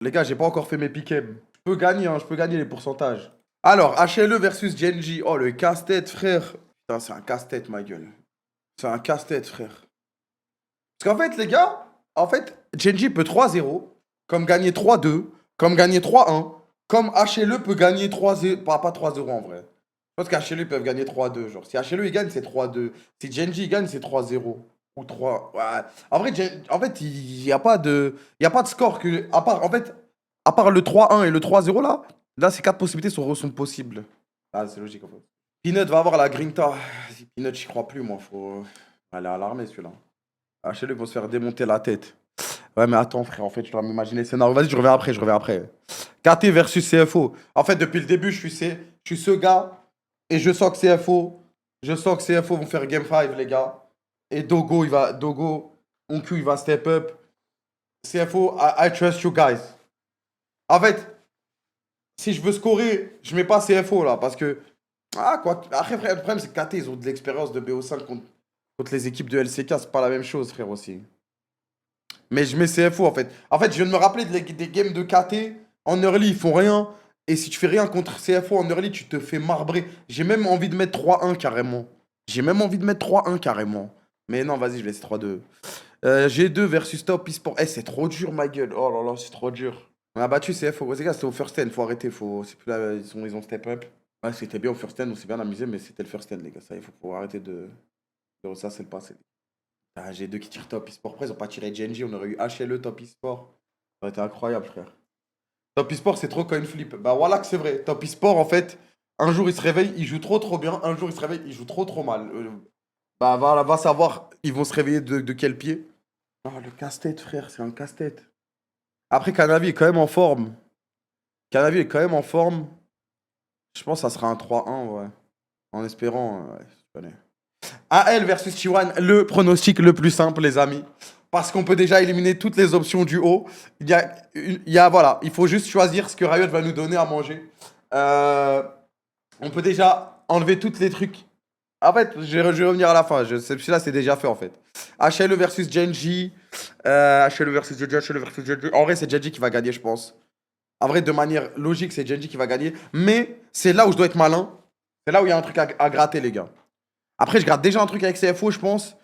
Les gars, j'ai pas encore fait mes piquets. Je peux gagner, hein, je peux gagner les pourcentages. Alors, HLE versus Genji. Oh, le casse-tête, frère. Putain, c'est un casse-tête, ma gueule. C'est un casse-tête, frère. Parce qu'en fait, les gars, Genji peut 3-0, comme gagner 3-2, comme gagner 3-1, comme HLE peut gagner 3-0. Pas 3-0 en vrai. Je pense qu'HLE peuvent gagner 3-2. Genre, si HLE il gagne, c'est 3-2. Si Genji il gagne, c'est 3-0. Ou 3. Ouais. En vrai, il n'y a pas de. Il y a pas de score que. À part le 3-1 et le 3-0 là, là, ces quatre possibilités sont possibles. Ah, c'est logique en fait. Peanut va avoir la grinta. Si Peanut, j'y crois plus, moi. Faut aller à l'armée celui-là. HLE vont se faire démonter la tête. Ouais, mais attends, frère, en fait, je dois m'imaginer le scénario. Vas-y, je reviens après. KT versus CFO. En fait, depuis le début, je suis ce gars et je sens que CFO vont faire Game 5, les gars. Et Dogo, Onku, il va step up. CFO, I trust you guys. En fait, si je veux scorer, je mets pas CFO là, parce que. Ah, quoi. Après, frère, le problème, c'est que KT, ils ont de l'expérience de BO5 contre les équipes de LCK, c'est pas la même chose, frère, aussi. Mais je mets CFO en fait. En fait, je viens de me rappeler des games de KT. En early, ils font rien. Et si tu fais rien contre CFO en early, tu te fais marbrer. J'ai même envie de mettre 3-1 carrément. J'ai même envie de mettre 3-1 carrément. Mais non, vas-y, je laisse 3-2. G2 versus Top eSport. Eh, c'est trop dur, ma gueule. Oh là là, c'est trop dur. On a battu CFO. Ouais, les gars, c'était au first stand. Faut arrêter. C'est plus là, ils ont step up. Ouais, c'était bien au first stand. On s'est bien amusé, mais c'était le first stand, les gars. Ça, il faut arrêter de ça, c'est le passé. Ah, G2 qui tire top e-sport. Après, ils ont pas tiré Genji, on aurait eu HLE top e-sport. Ça aurait été incroyable, frère. Top e-sport, c'est trop coin flip. Bah voilà que c'est vrai. Top e-sport, en fait, un jour il se réveille, il joue trop bien. Un jour il se réveille, il joue trop mal. Bah voilà, va savoir, ils vont se réveiller de quel pied. Ah, le casse-tête, frère, c'est un casse-tête. Après, Canavi est quand même en forme. Canavi est quand même en forme. Je pense que ça sera un 3-1, ouais. En espérant, ouais, je connais. AL versus T1, le pronostic le plus simple, les amis. Parce qu'on peut déjà éliminer toutes les options du haut. Voilà, il faut juste choisir ce que Riot va nous donner à manger. Euh, on peut déjà enlever tous les trucs. En fait, je vais revenir à la fin. Celui-là, c'est déjà fait, en fait. HLE versus Genji. HLE versus Genji, HLE versus Genji. En vrai, c'est Genji qui va gagner, je pense. En vrai, de manière logique, c'est Genji qui va gagner. Mais c'est là où je dois être malin. C'est là où il y a un truc à gratter, les gars. Après, je gratte déjà un truc avec CFO, je pense.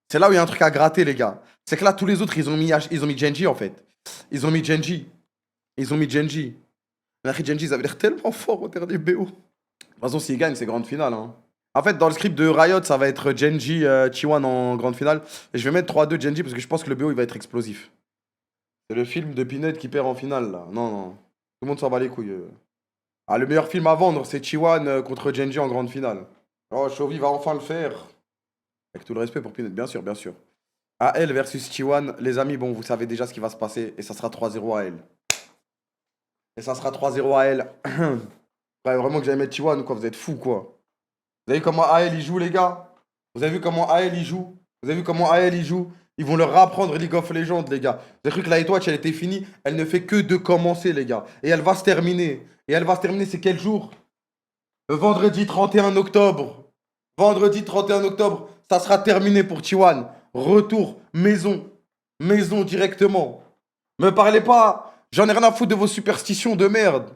C'est là où il y a un truc à gratter, les gars. C'est que là, tous les autres, ils ont mis Genji, en fait. Ils ont mis Genji. Ils ont mis Genji. Mais après, Genji, ils avaient l'air tellement forts au dernier BO. De toute façon, s'ils gagnent, c'est grande finale, hein. En fait, dans le script de Riot, ça va être Genji, T1 en grande finale. Et je vais mettre 3-2 Genji parce que je pense que le BO, il va être explosif. C'est le film de Peanut qui perd en finale, là. Non, non. Tout le monde s'en bat les couilles. Ah, le meilleur film à vendre, c'est T1 contre Genji en grande finale. Oh, Chovy va enfin le faire. Avec tout le respect pour Peanut, bien sûr, bien sûr. AL versus T1, les amis, bon, vous savez déjà ce qui va se passer. Et ça sera 3-0 AL. Et ça sera 3-0 AL. Ouais, vraiment que j'allais mettre T1 ou quoi, vous êtes fous, quoi. Vous avez vu comment AL il joue, les gars? Vous avez vu comment AL il joue? Vous avez vu comment AL il joue? Ils vont leur apprendre League of Legends, les gars. Vous avez cru que la Watch, elle était finie? Elle ne fait que de commencer, les gars. Et elle va se terminer. Et elle va se terminer, c'est quel jour? Le vendredi 31 octobre. Vendredi 31 octobre, ça sera terminé pour T1. Retour, maison. Maison directement. Me parlez pas. J'en ai rien à foutre de vos superstitions de merde.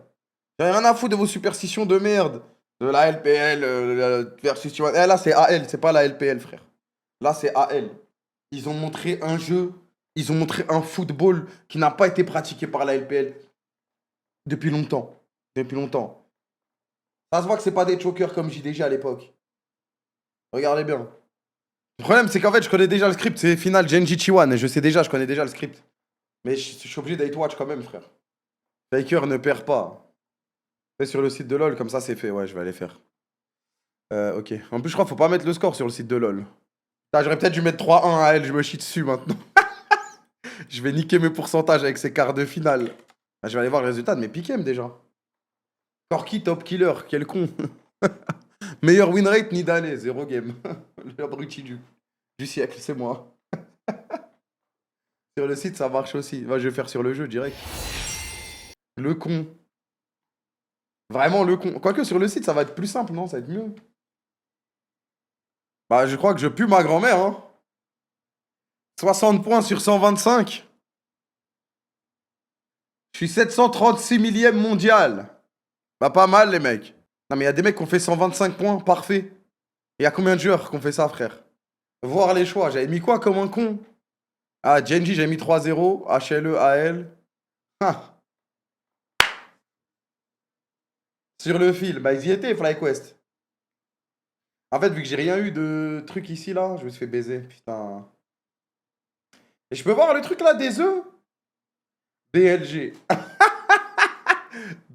J'en ai rien à foutre de vos superstitions de merde. De la LPL versus T1. Eh, là, c'est AL, c'est pas la LPL, frère. Là, c'est AL. Ils ont montré un jeu. Ils ont montré un football qui n'a pas été pratiqué par la LPL depuis longtemps. Depuis longtemps. Ça se voit que c'est pas des chokers comme JDG à l'époque. Regardez bien. Le problème, c'est qu'en fait, je connais déjà le script. C'est final Genji T1. Et je sais déjà, je connais déjà le script. Mais je suis obligé d'être watch quand même, frère. Faker ne perd pas. Fais sur le site de LoL, comme ça c'est fait. Ouais, je vais aller faire. Ok. En plus, je crois qu'il faut pas mettre le score sur le site de LoL. Putain, j'aurais peut-être dû mettre 3-1 à elle, je me chie dessus maintenant. Je vais niquer mes pourcentages avec ces quarts de finale. Ah, je vais aller voir le résultat de mes pick'em déjà. Corki top killer, quel con. Meilleur win rate ni d'année, 0 game. L'abruti du siècle, c'est moi. Sur le site, ça marche aussi. Va, je vais faire sur le jeu direct. Le con. Vraiment le con. Quoique sur le site, ça va être plus simple, non? Ça va être mieux. Bah, je crois que je pue ma grand-mère, hein. 60 points sur 125. Je suis 736 millième mondial. Bah, pas mal, les mecs. Non, mais il y a des mecs qui ont fait 125 points, parfait. Il y a combien de joueurs qui ont fait ça, frère? Voir les choix. J'avais mis quoi comme un con? Ah, Genji, j'ai mis 3-0. HLE, AL. Ah, sur le fil. Bah, ils y étaient, FlyQuest. En fait, vu que j'ai rien eu de truc ici, là, je me suis fait baiser. Putain. Et je peux voir le truc là des œufs? BLG.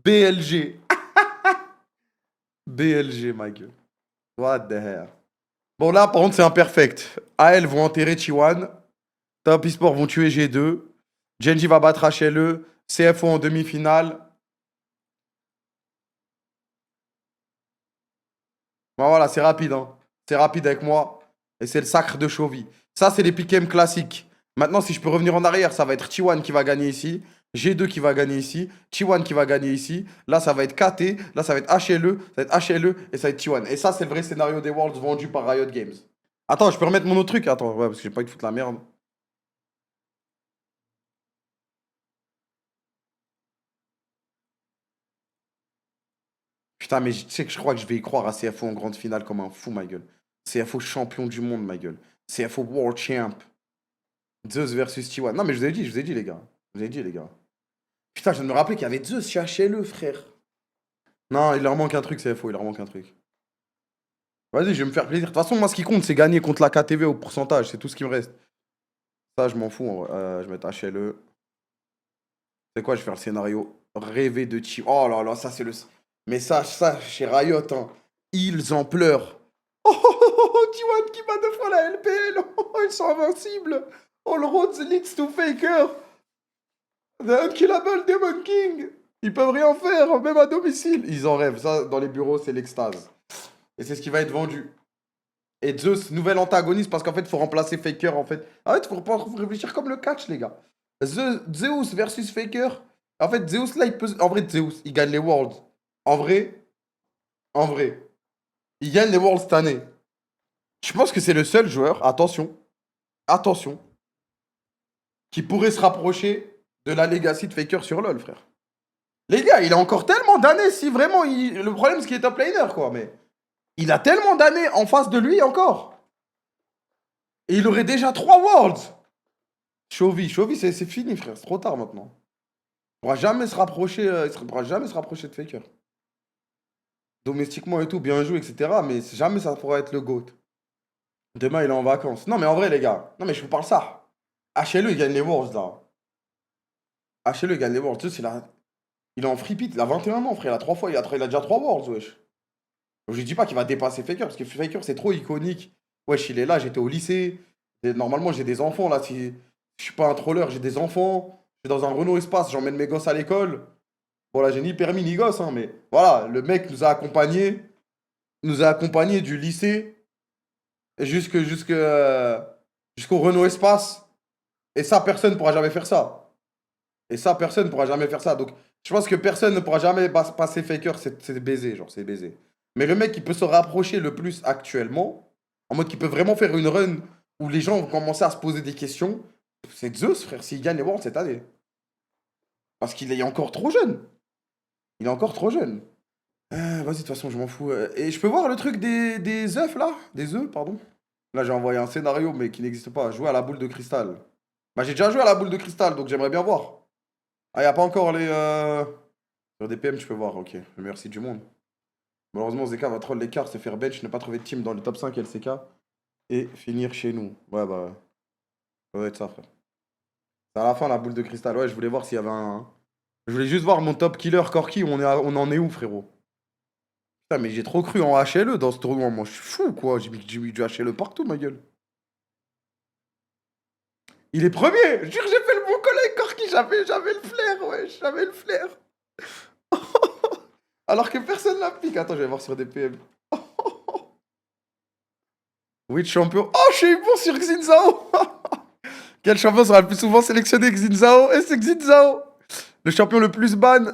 BLG. BLG, ma gueule. What the hell? Bon, là, par contre, c'est imperfect. AL vont enterrer Chiwan. Top Esport vont tuer G2. Genji va battre HLE. CFO en demi-finale. Bon, voilà, c'est rapide, hein. C'est rapide avec moi. Et c'est le sacre de Chovy. Ça, c'est les pick'em classiques. Maintenant, si je peux revenir en arrière, ça va être T1 qui va gagner ici. G2 qui va gagner ici. T1 qui va gagner ici. Là, ça va être KT. Là, ça va être HLE. Ça va être HLE. Et ça va être T1. Et ça, c'est le vrai scénario des Worlds vendu par Riot Games. Attends, je peux remettre mon autre truc? Attends, ouais, parce que j'ai pas envie de foutre la merde. Putain, mais tu sais que je crois que je vais y croire à CFO en grande finale comme un fou, ma gueule. CFO champion du monde, ma gueule. CFO World Champ. Zeus versus T1. Non, mais je vous ai dit, les gars. Je vous ai dit, les gars. Putain, je viens de me rappeler qu'il y avait Zeus chez HLE, frère. Non, il leur manque un truc, CFO, il leur manque un truc. Vas-y, je vais me faire plaisir. De toute façon, moi, ce qui compte, c'est gagner contre la KTV au pourcentage. C'est tout ce qui me reste. Ça, je m'en fous, en vrai. Je vais mettre HLE. C'est quoi, je vais faire le scénario rêver de T1. Oh là là, ça, c'est le. Mais ça, chez Riot, hein, ils en pleurent. Oh, oh, oh, oh, T1 qui bat deux fois la LPL. Oh, ils sont invincibles. All roads leads to Faker. The Unkillable Demon King. Ils peuvent rien faire, même à domicile. Ils en rêvent. Ça, dans les bureaux, c'est l'extase. Et c'est ce qui va être vendu. Et Zeus, nouvel antagoniste, parce qu'en fait, il faut remplacer Faker, en fait. En fait, faut réfléchir comme le catch, les gars. Zeus versus Faker. En fait, Zeus, là, il peut... En vrai, Zeus, il gagne les Worlds. En vrai, en vrai, il gagne les Worlds cette année. Je pense que c'est le seul joueur, attention, qui pourrait se rapprocher de la legacy de Faker sur LoL, frère. Les gars, il a encore tellement d'années, si vraiment... Le problème, c'est qu'il est top laner, quoi, mais... Il a tellement d'années en face de lui encore. Et il aurait déjà 3 Worlds. Chovy, c'est fini, frère. C'est trop tard maintenant. Il pourra jamais se rapprocher, pourra jamais se rapprocher de Faker. Domestiquement et tout, bien joué, etc. Mais jamais ça pourra être le GOAT. Demain, il est en vacances. Non, mais en vrai, les gars. Non, mais je vous parle ça. HLE, il gagne les Worlds, là. HLE, il gagne les Worlds. Tu sais, il est en free pit. Il a 21 ans, frère. Il a 3 fois. Il a déjà 3 Worlds, wesh. Donc, je dis pas qu'il va dépasser Faker, parce que Faker, c'est trop iconique. Wesh, il est là, j'étais au lycée. Et normalement, j'ai des enfants, là. Si je suis pas un troller, j'ai des enfants. Je suis dans un Renault Espace, j'emmène mes gosses à l'école. Bon, là, j'ai ni permis ni gosse, hein, mais voilà, le mec nous a accompagnés du lycée jusqu'au Renault Espace. Et ça, personne ne pourra jamais faire ça. Et ça, personne ne pourra jamais faire ça. Donc, je pense que personne ne pourra jamais passer Faker, c'est baisé, genre, c'est baisé. Mais le mec qui peut se rapprocher le plus actuellement, en mode qui peut vraiment faire une run où les gens vont commencer à se poser des questions, c'est Zeus, frère, s'il gagne les Worlds cette année. Parce qu'il est encore trop jeune. Il est encore trop jeune. Vas-y, de toute façon, je m'en fous. Et je peux voir le truc des œufs, là? Des œufs, pardon. Là, j'ai envoyé un scénario, mais qui n'existe pas. Jouer à la boule de cristal. Bah, j'ai déjà joué à la boule de cristal, donc j'aimerais bien voir. Ah, y a pas encore les... Sur des PM, je peux voir, ok. Merci du monde. Malheureusement, ZK va troll l'écart, se faire bench, ne pas trouver de team dans le top 5 LCK et finir chez nous. Ouais, bah... Ça doit être ça, frère. C'est à la fin, la boule de cristal. Ouais, je voulais voir s'il y avait un... Je voulais juste voir mon top killer Corki, on en est où, frérot? Putain, mais j'ai trop cru en HLE dans ce tournoi. Moi, je suis fou, quoi. J'ai mis du HLE partout, ma gueule. Il est premier! Jure, j'ai fait le bon collègue, Corki. J'avais le flair, ouais. J'avais le flair. Alors que personne l'a pique. Attends, je vais voir sur des PM. Oui, champion. Oh, je suis bon sur Xinzao. Quel champion sera le plus souvent sélectionné? Xinzao? Et c'est Xinzao. Le champion le plus ban.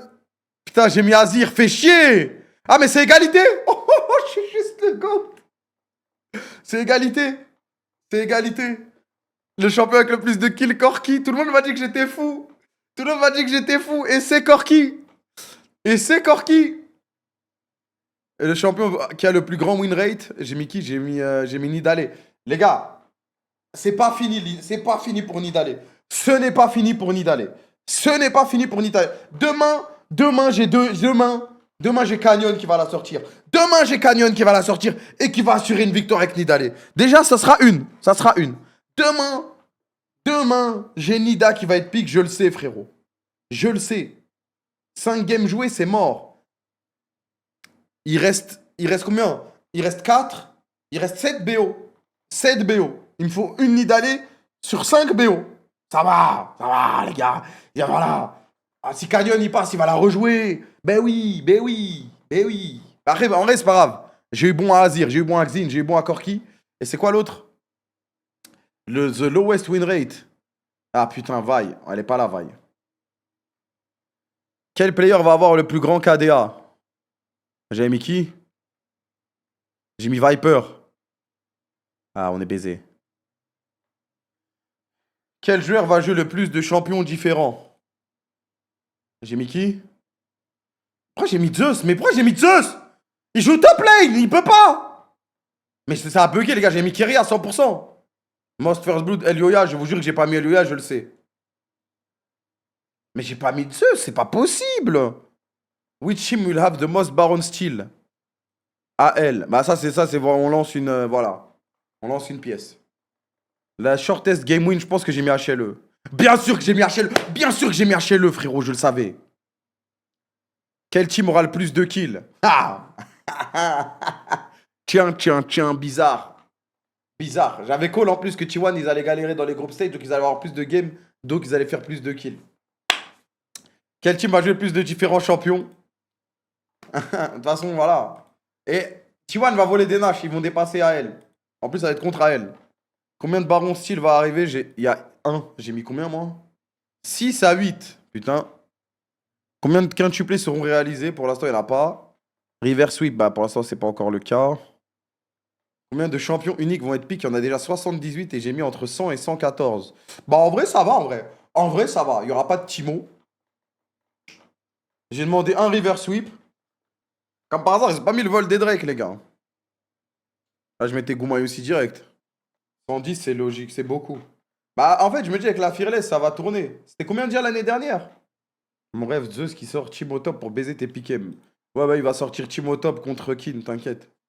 Putain, j'ai mis Azir. Fais chier. Ah, mais c'est égalité. Oh, je suis juste le GOAT. C'est égalité. C'est égalité. Le champion avec le plus de kills, Corki. Tout le monde m'a dit que j'étais fou. Tout le monde m'a dit que j'étais fou. Et c'est Corki. Et c'est Corki. Et le champion qui a le plus grand win rate, j'ai mis qui? J'ai mis Nidale. Les gars, c'est pas fini. C'est pas fini pour Nidale. Ce n'est pas fini pour Nidale. Ce n'est pas fini pour Nidale. Demain, j'ai Canyon qui va la sortir. Demain, j'ai Canyon qui va la sortir et qui va assurer une victoire avec Nidale. Déjà, ça sera une. Ça sera une. Demain, j'ai Nida qui va être pique, je le sais, frérot. Je le sais. 5 games joués, c'est mort. Il reste combien? Il reste 4. Il reste 7 BO. 7 BO. Il me faut une Nidale sur 5 BO. Ça va, les gars. Et voilà. Ah, si Canyon il passe, il va la rejouer. Ben oui. Après, en vrai, c'est pas grave. J'ai eu bon à Azir, j'ai eu bon à Xin, j'ai eu bon à Corki. Et c'est quoi l'autre? The lowest win rate. Ah putain, Vi. Elle est pas là, Vi. Quel player va avoir le plus grand KDA? J'ai mis qui? J'ai mis Viper. Ah, on est baisé. Quel joueur va jouer le plus de champions différents? J'ai mis qui? Pourquoi j'ai mis Zeus? Mais pourquoi j'ai mis Zeus? Il joue top lane, il peut pas! Mais ça a bugué, les gars, j'ai mis Kerry à 100%. Most First Blood, Elioya, je vous jure que j'ai pas mis Elioya, je le sais. Mais j'ai pas mis Zeus, c'est pas possible! Which team will have the most Baron Steel? AL. Bah ça c'est on lance une voilà. On lance une pièce. La shortest game win, je pense que j'ai mis HLE. Bien sûr que j'ai mis HLE. Bien sûr que j'ai mis HLE, frérot, je le savais. Quel team aura le plus de kills? Ah. Tiens, bizarre. Bizarre. J'avais call en plus que T1 ils allaient galérer dans les group stage, donc ils allaient avoir plus de games, donc ils allaient faire plus de kills. Quel team va jouer le plus de différents champions? De toute façon, voilà. Et T1 va voler des Nash, ils vont dépasser AL. En plus, ça va être contre AL. Combien de Baron Steel va arriver? Il y a 1. J'ai mis combien, moi? 6 à 8. Putain. Combien de quintuplés seront réalisés? Pour l'instant, il n'y en a pas. River Sweep, bah pour l'instant, c'est pas encore le cas. Combien de champions uniques vont être piques? Il y en a déjà 78 et j'ai mis entre 100 et 114. Bah en vrai, ça va, en vrai. En vrai, ça va. Il n'y aura pas de Timo. J'ai demandé un River Sweep. Comme par hasard, j'ai pas mis le vol des Drake, les gars. Là, je mettais Goumaï aussi direct. 110, c'est logique, c'est beaucoup. Bah, en fait, je me dis avec la Fearless, ça va tourner. C'était combien déjà l'année dernière? Mon rêve, Zeus qui sort Timotop pour baiser tes piquets. Ouais, bah, il va sortir Timotop contre Kin, t'inquiète.